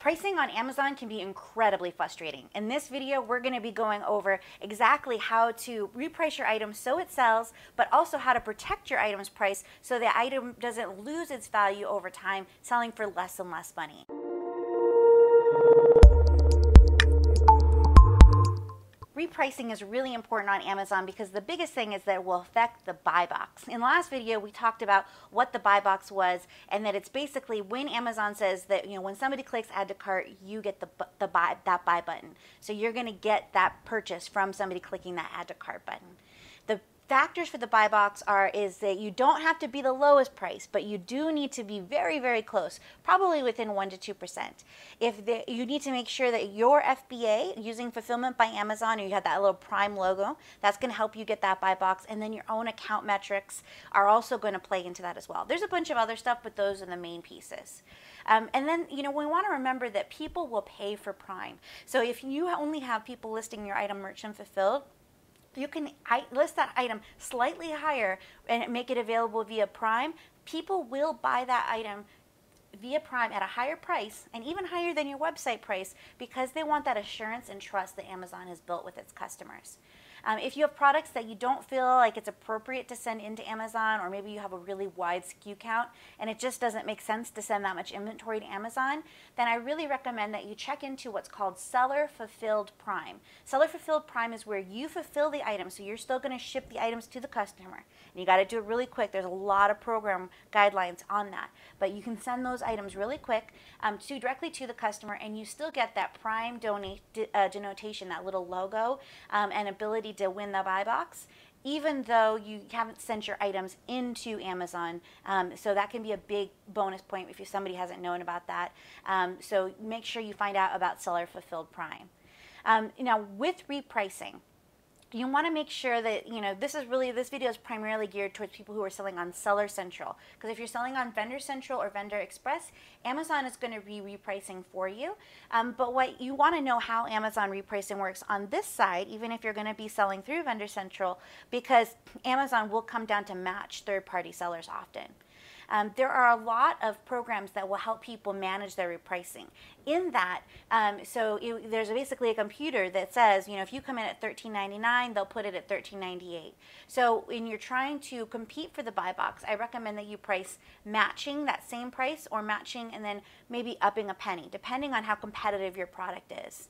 Pricing on Amazon can be incredibly frustrating. In this video, we're going to be going over exactly how to reprice your item so it sells, but also how to protect your item's price so the item doesn't lose its value over time, selling for less and less money. Repricing is really important on Amazon because the biggest thing is that it will affect the buy box. In the last video, we talked about what the buy box was, and that it's basically when Amazon says that, when somebody clicks add to cart, you get that buy button. So you're going to get that purchase from somebody clicking that add to cart button. The factors for the buy box is that you don't have to be the lowest price, but you do need to be very, very close, probably within 1 to 2%. You need to make sure that your FBA using fulfillment by Amazon, or you have that little Prime logo, that's going to help you get that buy box, and then your own account metrics are also going to play into that as well. There's a bunch of other stuff, but those are the main pieces. And then, we want to remember that people will pay for Prime. So if you only have people listing your item merchant fulfilled, you can list that item slightly higher and make it available via Prime. People will buy that item via Prime at a higher price, and even higher than your website price, because they want that assurance and trust that Amazon has built with its customers. If you have products that you don't feel like it's appropriate to send into Amazon, or maybe you have a really wide SKU count and it just doesn't make sense to send that much inventory to Amazon, then I really recommend that you check into what's called Seller Fulfilled Prime. Seller Fulfilled Prime is where you fulfill the item, so you're still going to ship the items to the customer. And you got to do it really quick. There's a lot of program guidelines on that, but you can send those items really quick directly to the customer, and you still get that Prime denotation, that little logo, and ability to win the buy box, even though you haven't sent your items into Amazon. So that can be a big bonus point if somebody hasn't known about that. So make sure you find out about Seller Fulfilled Prime. Now, with repricing, you want to make sure that, this video is primarily geared towards people who are selling on Seller Central. Because if you're selling on Vendor Central or Vendor Express, Amazon is going to be repricing for you. But what you want to know how Amazon repricing works on this side, even if you're going to be selling through Vendor Central, because Amazon will come down to match third-party sellers often. There are a lot of programs that will help people manage their repricing. In that, there's basically a computer that says, if you come in at $13.99, they'll put it at $13.98. So when you're trying to compete for the buy box, I recommend that you price matching that same price, or matching and then maybe upping a penny, depending on how competitive your product is.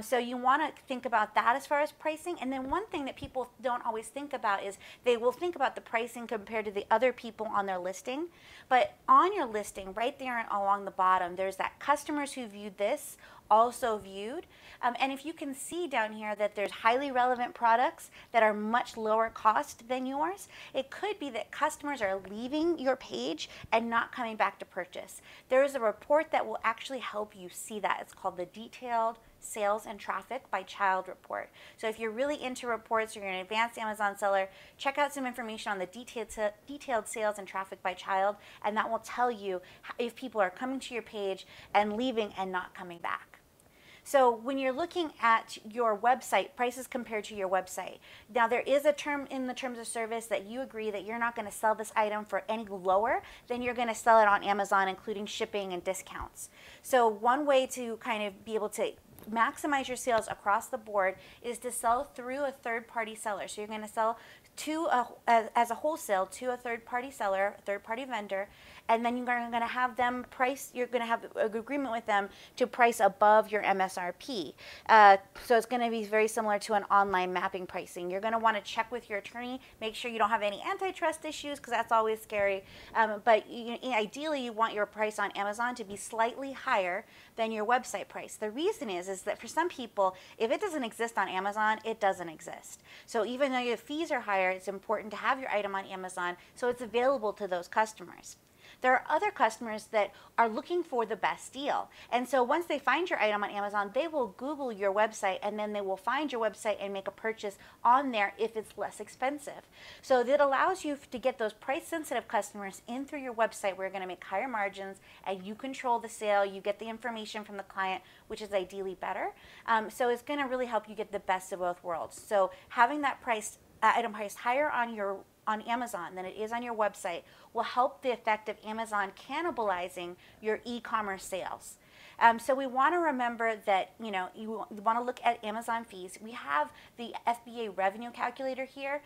So you want to think about that as far as pricing. And then one thing that people don't always think about is they will think about the pricing compared to the other people on their listing. But on your listing, right there along the bottom, there's that customers who viewed this also viewed. And if you can see down here that there's highly relevant products that are much lower cost than yours, it could be that customers are leaving your page and not coming back to purchase. There is a report that will actually help you see that. It's called the Detailed Sales and Traffic by Child report. So if you're really into reports, you're an advanced Amazon seller, check out some information on the detailed sales and traffic by child, and that will tell you if people are coming to your page and leaving and not coming back. So when you're looking at your website, prices compared to your website, now there is a term in the terms of service that you agree that you're not going to sell this item for any lower than you're going to sell it on Amazon, including shipping and discounts. So one way to kind of be able to maximize your sales across the board is to sell through a third-party seller. So you're going to sell as a wholesale to a third-party seller, a third-party vendor, and then you're going to have them price, you're going to have an agreement with them to price above your MSRP. So it's going to be very similar to an online mapping pricing. You're going to want to check with your attorney, make sure you don't have any antitrust issues, because that's always scary. But ideally, you want your price on Amazon to be slightly higher than your website price. The reason is that for some people, if it doesn't exist on Amazon, it doesn't exist. So even though your fees are higher, it's important to have your item on Amazon so it's available to those customers. There are other customers that are looking for the best deal. And so once they find your item on Amazon, they will Google your website, and then they will find your website and make a purchase on there if it's less expensive. So that allows you to get those price-sensitive customers in through your website, where you're going to make higher margins, and you control the sale. You get the information from the client, which is ideally better. So it's going to really help you get the best of both worlds. So having that item priced higher on Amazon than it is on your website will help the effect of Amazon cannibalizing your e-commerce sales. So we want to remember that, you want to look at Amazon fees. We have the FBA revenue calculator here.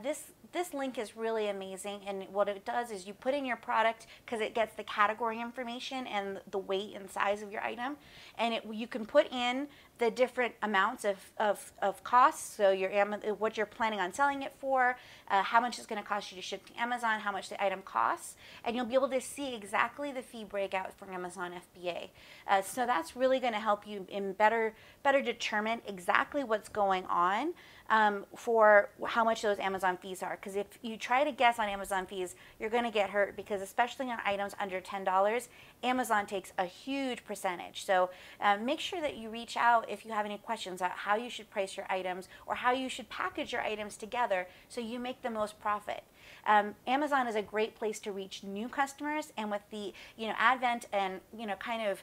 This link is really amazing, and what it does is you put in your product because it gets the category information and the weight and size of your item, and you can put in the different amounts of costs, so what you're planning on selling it for, how much it's going to cost you to ship to Amazon, how much the item costs, and you'll be able to see exactly the fee breakout for Amazon FBA. So that's really going to help you in better determine exactly what's going on for how much those Amazon fees are. Because if you try to guess on Amazon fees, you're going to get hurt, because especially on items under $10, Amazon takes a huge percentage. So make sure that you reach out if you have any questions about how you should price your items or how you should package your items together so you make the most profit. Amazon is a great place to reach new customers, and with the advent and kind of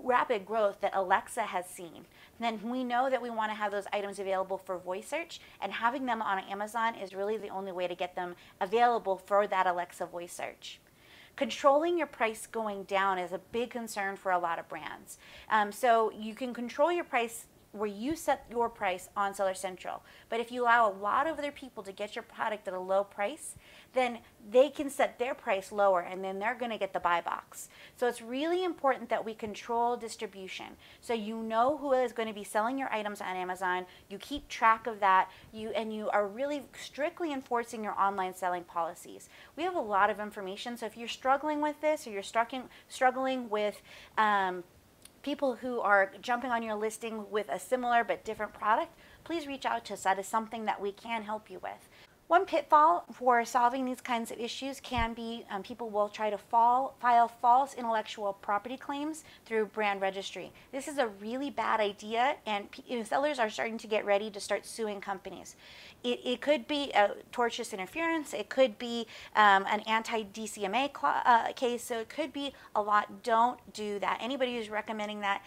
rapid growth that Alexa has seen, then we know that we want to have those items available for voice search, and having them on Amazon is really the only way to get them available for that Alexa voice search. Controlling your price going down is a big concern for a lot of brands. So you can control your price where you set your price on Seller Central. But if you allow a lot of other people to get your product at a low price, then they can set their price lower, and then they're going to get the buy box. So it's really important that we control distribution. So you know who is going to be selling your items on Amazon, you keep track of that, and you are really strictly enforcing your online selling policies. We have a lot of information, so if you're struggling with this, or you're struggling with people who are jumping on your listing with a similar but different product, please reach out to us. That is something that we can help you with. One pitfall for solving these kinds of issues can be people will try to file false intellectual property claims through brand registry. This is a really bad idea, and sellers are starting to get ready to start suing companies. It could be a tortious interference. It could be an anti-DCMA case. So it could be a lot. Don't do that. Anybody who's recommending that,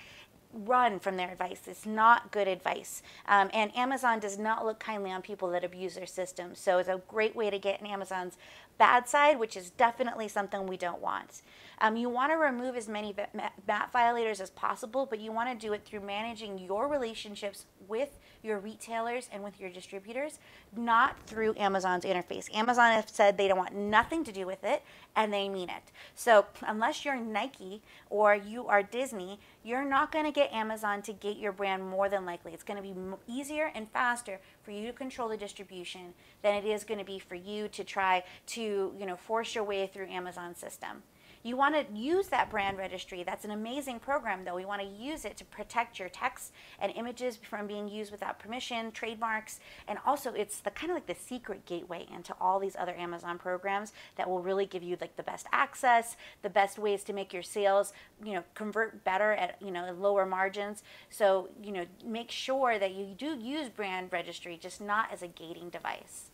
run from their advice. It's not good advice. And Amazon does not look kindly on people that abuse their system. So it's a great way to get in Amazon's bad side, which is definitely something we don't want. You want to remove as many VAT violators as possible, but you want to do it through managing your relationships with your retailers and with your distributors, not through Amazon's interface. Amazon has said they don't want nothing to do with it, and they mean it. So unless you're Nike or you are Disney, you're not going to get Amazon to gate your brand more than likely. It's going to be easier and faster for you to control the distribution than it is going to be for you to try to force your way through Amazon's system. You want to use that brand registry. That's an amazing program, though. We want to use it to protect your text and images from being used without permission, trademarks, and also it's the kind of like the secret gateway into all these other Amazon programs that will really give you like the best access, the best ways to make your sales, convert better at lower margins. So make sure that you do use brand registry, just not as a gating device.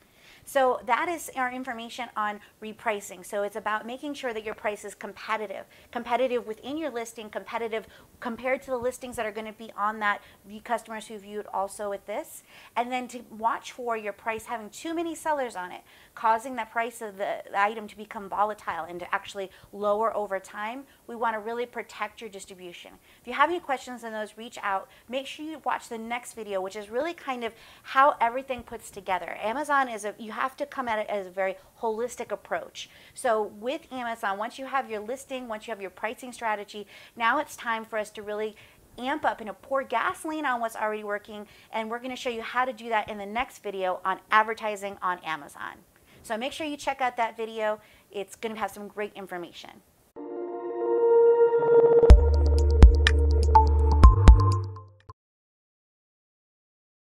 So that is our information on repricing. So it's about making sure that your price is competitive within your listing, competitive compared to the listings that are going to be on that customers who viewed also with this, and then to watch for your price having too many sellers on it, causing that price of the item to become volatile and to actually lower over time. We want to really protect your distribution. If you have any questions on those, reach out. Make sure you watch the next video, which is really kind of how everything puts together. Amazon is you have to come at it as a very holistic approach. So with Amazon, once you have your listing, once you have your pricing strategy, now it's time for us to really amp up and pour gasoline on what's already working, and we're going to show you how to do that in the next video on advertising on Amazon. So make sure you check out that video. It's going to have some great information.